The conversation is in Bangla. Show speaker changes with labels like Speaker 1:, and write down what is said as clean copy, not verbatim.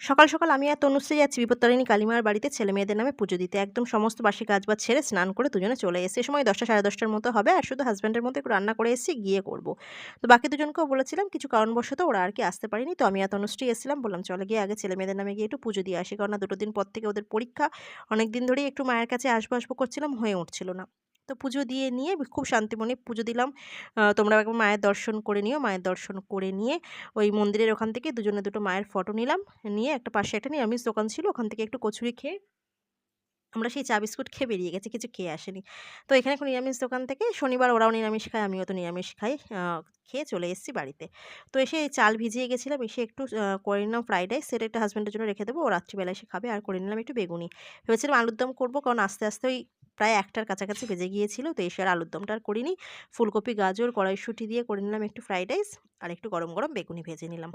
Speaker 1: সকাল সকাল আমি আর তনুশ্রী যাচ্ছি বিপত্তারিণী কালীমার বাড়িতে ছেলে মেয়েদের নামে পুজো দিতে। একদম সমস্ত বাসি কাজবাজ ছেড়ে স্নান করে দুজনে চলে এসেছি। এ সময় 10টা সাড়ে 10টার মতো হবে। আর শুধু হাজব্যান্ডের মতো একটু রান্না করে এসেছি, গিয়ে করব। তো বাকি দুজনকেও বলেছিলাম, কিছু কারণবশত ওরা আর কি আসতে পারেনি। তো আমি আর তনুশ্রী এসেছিলাম, বললাম চলে গিয়ে আগে ছেলে মেয়েদের নামে গিয়ে একটু পুজো দিয়ে আসি, কারণ না 2টো দিন পর থেকে ওদের পরীক্ষা। অনেক দিন ধরেই একটু মায়ের কাছে আসবো আসবো করছিলাম, হয়ে উঠছিল না। তো পুজো দিয়ে নিয়ে খুব শান্তি মনে পুজো দিলাম। তোমরা একবার মায়ের দর্শন করে নিও। মায়ের দর্শন করে নিয়ে ওই মন্দিরের ওখান থেকে দুজনে দুটো মায়ের ফটো নিলাম। নিয়ে একটা পাশে একটা নিরামিষ দোকান ছিল, ওখান থেকে একটু কচুরি খেয়ে আমরা সেই চা বিস্কুট খেয়ে বেরিয়ে গেছি, কিছু খেয়ে আসিনি। তো এখানে একটা নিরামিষ দোকান থেকে, শনিবার ওরাও নিরামিষ খায়, আমিও তো নিরামিষ খাই, খেয়ে চলে এসেছি বাড়িতে। তো এসে এই চাল ভিজিয়ে গেছিলাম, এসে একটু করে নিলাম ফ্রাইড রাইস, সেটা একটা হাজব্যান্ডের জন্য রেখে দেবো, ও রাত্রিবেলা এসে খাবে। আর করে নিলাম একটু বেগুনি। ভেবেছিলাম আলুর দম করবো, কারণ আস্তে আস্তে ওই প্রায় 1টার কাছাকাছি বেজে গিয়েছিল, তো এসে আর আলুর দমটা আর করিনি। ফুলকপি গাজর কড়াইশুঁটি দিয়ে করে নিলাম একটু ফ্রাইড রাইস, আর একটু গরম গরম বেগুনি ভেজে নিলাম।